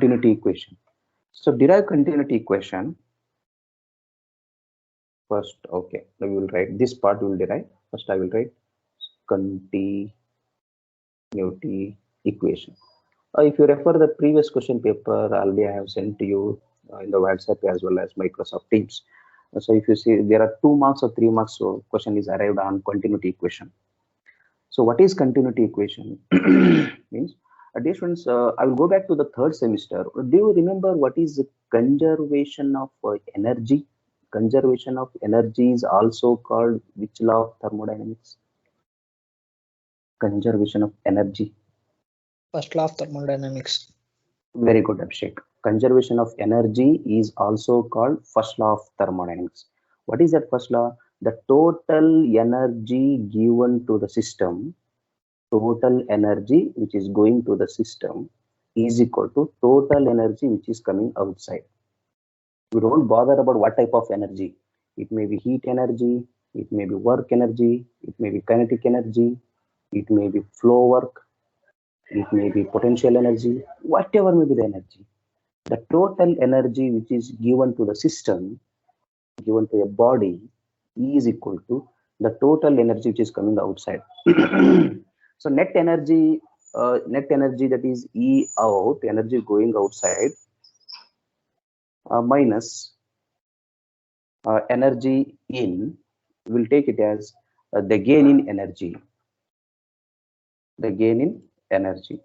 continuity equation. So derive continuity equation first. Okay, we will write this part. We will derive first. I will write continuity equation. If you refer the previous question paper, already I have sent to you in the WhatsApp as well as Microsoft Teams. So if you see, there are 2 marks or 3 marks, so question is arrived on continuity equation. So what is continuity equation? Means, dear students, I will go back to the third semester. Do you remember what is the conservation of energy? Conservation of energy is also called which law of thermodynamics? Conservation of energy. First law of thermodynamics. Very good, Abhishek. Conservation of energy is also called first law of thermodynamics. What is that first law? The total energy given to the system, total energy which is going to the system is equal to total energy which is coming outside. We don't bother about what type of energy. It may be heat energy, it may be work energy, it may be kinetic energy, it may be flow work, it may be potential energy, whatever may be the energy. The total energy which is given to the system, given to a body, is equal to the total energy which is coming outside. So net energy that is E out, energy going outside, minus energy in, will take it as the gain in energy. The gain in energy.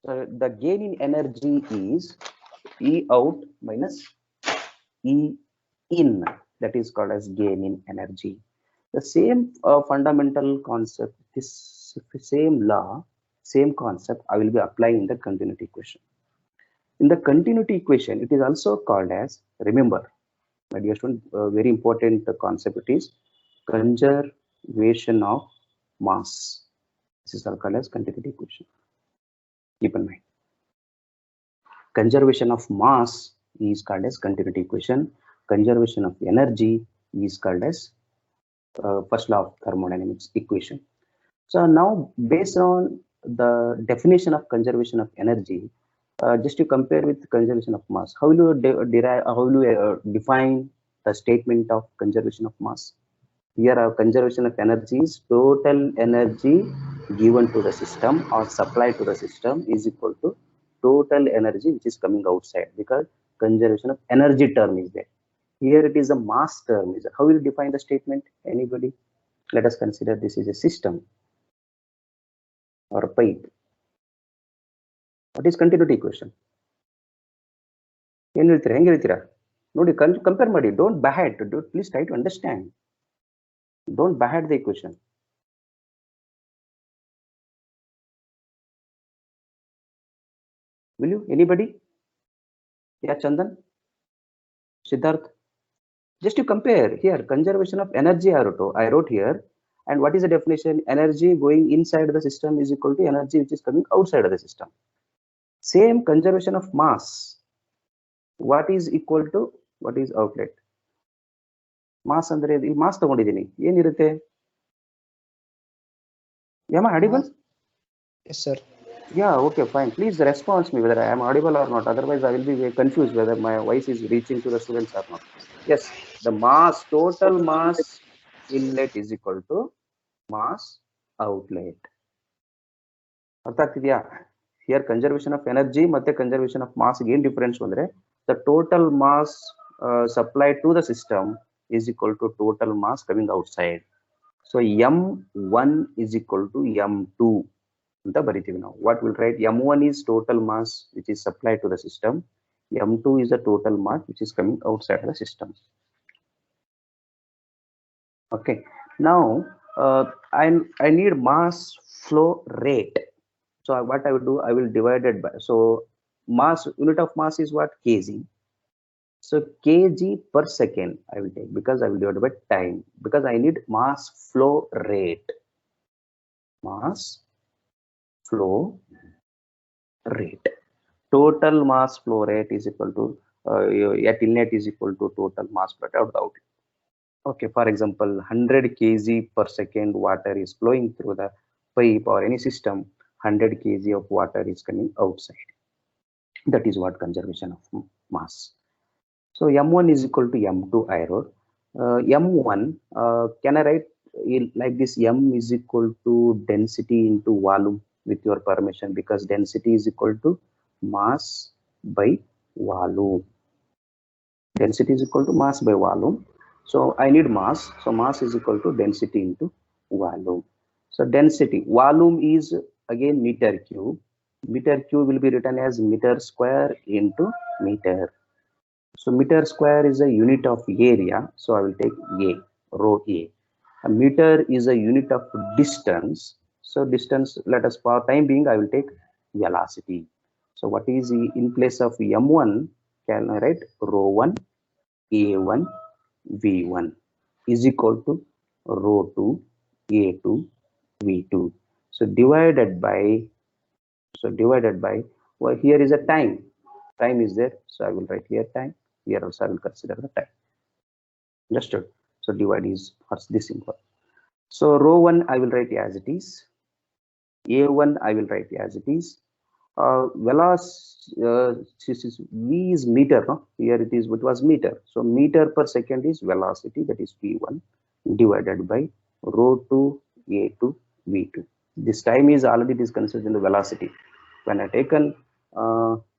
So the gain in energy is E out minus E in, that is called as gain in energy. The same fundamental concept, this same law, same concept, I will be applying in the continuity equation. In the continuity equation, it is also called as, remember, my dear student, very important concept, it is conservation of mass. This is called as continuity equation. Keep in mind. Conservation of mass is called as continuity equation. Conservation of energy is called as first law of thermodynamics equation. So now, based on the definition of conservation of energy, just to compare with conservation of mass, how will you derive? How will you define the statement of conservation of mass? Here, our conservation of energy is total energy given to the system or supplied to the system is equal to total energy which is coming outside, because conservation of energy term is there. Here it is a mass term. How will you define the statement? Anybody? Let us consider this is a system or a pipe. What is continuity equation? ಏನು ಹೇಳ್ತೀರಾ, ಹೆಂಗೆ ಹೇಳ್ತೀರಾ ನೋಡಿ, compare ಮಾಡಿ. Don't bad, please try to understand. Don't bad the equation. Will you? Anybody? Yeah, Chandan, Siddharth. Just to compare here, conservation of energy I wrote here. And what is the definition? Energy going inside the system is equal to energy which is coming outside of the system. Same conservation of mass. What is equal to what is outlet? Mass andre ಇಲ್ಲಿ mass ತಗೊಂಡಿದ್ದೀನಿ, ಏನಿರುತ್ತೆ? Am I audible? Yes, sir. Yeah, okay, fine. Please respond me whether I am audible or not. Otherwise, I will be confused whether my voice is reaching to the students or not. Yes, the mass, total mass inlet is equal to mass outlet. ಅರ್ಥ ಆಗ್ತಿದ್ಯಾ? Here conservation of energy ಮತ್ತೆ conservation of mass ಏನು difference ಅಂದ್ರೆ, the total mass supplied to the system is equal to total mass coming outside. So M1 is equal to M2 ಅಂತ ಬರಿತೀವಿ ನಾವು. What will write? M1 is total mass which is supplied to the system. M2 is the total mass which is coming outside the system. Okay, now I need mass flow rate. So what I will do, I will divide it by, so mass, unit of mass is what? Kg. So kg per second I will take, because I will divide by time, because I need mass flow rate. Mass flow rate. total mass flow rate is equal to at inlet is equal to total mass flow rate at the outlet. Okay, for example, 100 kg per second water is flowing through the pipe or any system, 100 kg of water is coming outside. That is what conservation of mass. So M1 is equal to M2 I wrote. M1, can I write it like this? M is equal to density into volume with your permission, because density is equal to mass by volume. Density is equal to mass by volume. So I need mass. So mass is equal to density into volume. So density, volume is again meter cube. Meter cube will be written as meter square into meter. So meter square is a unit of area. So I will take A, rho A. A meter is a unit of distance. So distance, let us for time being, I will take velocity. So what is in place of M1? Can I write rho 1 A1 V1 is equal to rho 2 A2 V2. So divided by, well, here is a time. Time is there. So I will write here time. Here also I will consider the time. Understood? So divide is this simple. So rho 1 I will write as it is. A1 I will write as it is. Velocity V is meter, no? Here it is, it was meter. So meter per second is velocity, that is V1 divided by rho 2 A2 V2. This time is already it is considered in the velocity. When I taken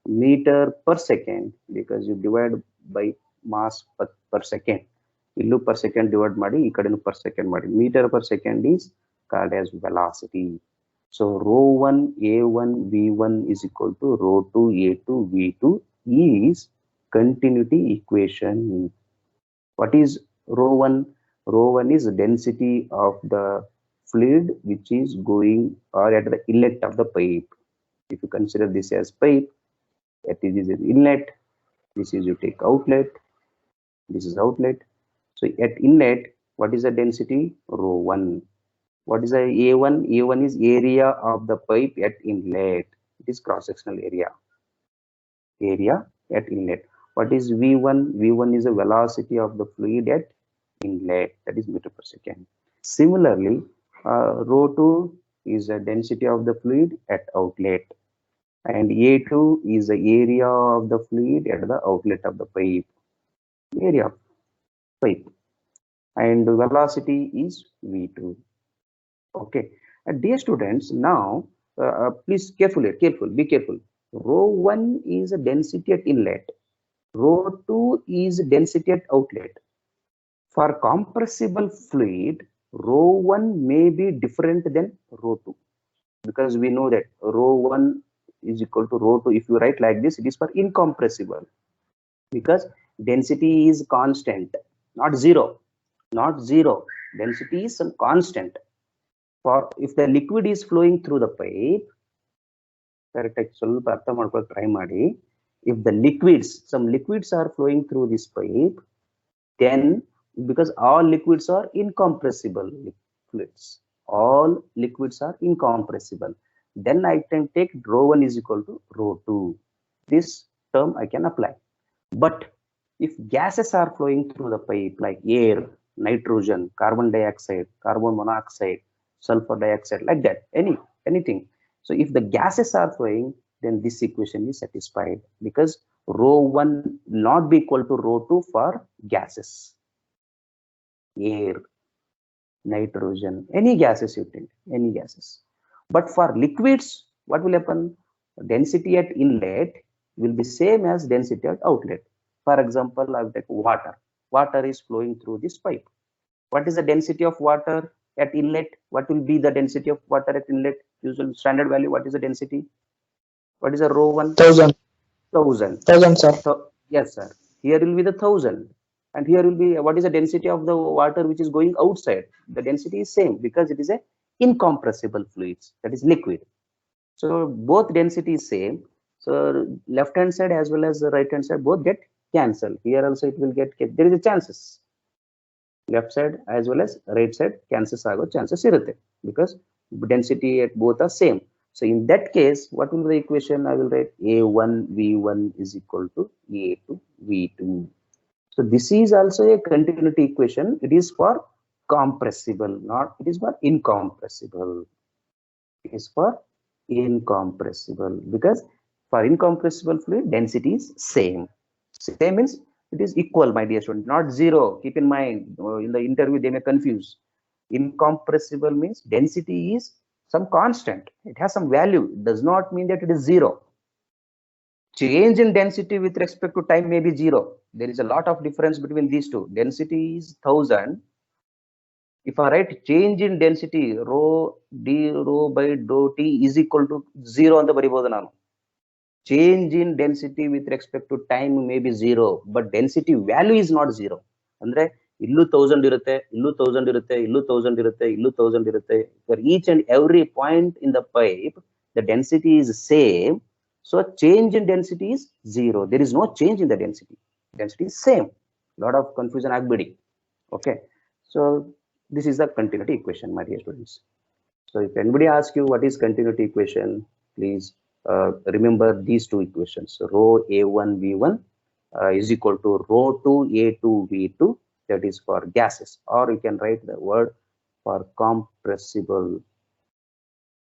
meter per second, because you divide by mass per second, illu per second divide ಮಾಡಿ ಈ ಕಡೆನು per second ಮಾಡಿ, meter per second is called as velocity. So rho 1 A1 V1 is equal to rho 2 A2 V2 is continuity equation. What is rho 1? Rho 1 is the density of the fluid which is going or at the inlet of the pipe. If you consider this as pipe, this is inlet, this is you take outlet, this is outlet. So at inlet, what is the density? Rho 1. What is the A1? A1 is area of the pipe at inlet. It is cross-sectional area. Area at inlet. What is V1? V1 is the velocity of the fluid at inlet. That is meter per second. Similarly, rho 2 is the density of the fluid at outlet. And A2 is the area of the fluid at the outlet of the pipe. Area of pipe. And velocity is V2. Okay, and dear students, now please be careful. Rho 1 is a density at inlet, rho 2 is density at outlet. For compressible fluid, rho 1 may be different than rho 2, because we know that rho 1 is equal to rho 2. If you write like this, it is for incompressible, because density is constant, not zero. Density is some constant. For if the liquid is flowing through the pipe, if the liquids, some liquids are flowing through this pipe, then because all liquids are incompressible fluids, all liquids are incompressible, then I can take rho 1 is equal to rho 2. This term I can apply. But if gases are flowing through the pipe like air, nitrogen, carbon dioxide, carbon monoxide, sulfur dioxide, like that, anything. So if the gases are flowing, then this equation is satisfied, because rho 1 not be equal to rho 2 for gases, air, nitrogen, any gases you take, any gases. But for liquids, what will happen? Density at inlet will be same as density at outlet. For example, I will take water. Water is flowing through this pipe. What is the density of water at inlet? What will be the density of water at inlet? Usual standard value. What is the density? What is the rho 1? 1000. 1000, sir. So yes, sir. Here will be the 1000, and here will be what is the density of the water which is going outside? The density is same, because it is a incompressible fluids, that is liquid. So both density is same. So left hand side as well as the right hand side both get cancelled. Here also it will get, there is a chances. Left side as well as right side cancels ago chances irutte, because density at both are same. So in that case, what will be the equation? I will write A1 V1 is equal to A2 V2. So this is also a continuity equation. It is for compressible, not it is for incompressible. It is for incompressible because for incompressible fluid density is same. Same means it is equal, my dear student, not zero. Keep in mind, in the interview they may confuse. Incompressible means density is some constant. It has some value. It does not mean that it is zero. Change in density with respect to time may be zero. There is a lot of difference between these two. Density is 1000. If I write change in density, rho d rho by dou t is equal to 0 on the Paribodhanam. Change in density with respect to time may be 0, but density value is not 0. Andre illu 1000 irutte, illu 1000 irutte, illu 1000 irutte, illu 1000 irutte. For each and every point in the pipe, the density is same. So change in density is 0. There is no change in the density. Density is same. Lot of confusion agbidi. Okay. So this is the continuity equation, my dear students. So if anybody asks you what is continuity equation, please remember these two equations. Rho A1 V1 is equal to rho 2 A2 V2. That is for gases, or you can write the word for compressible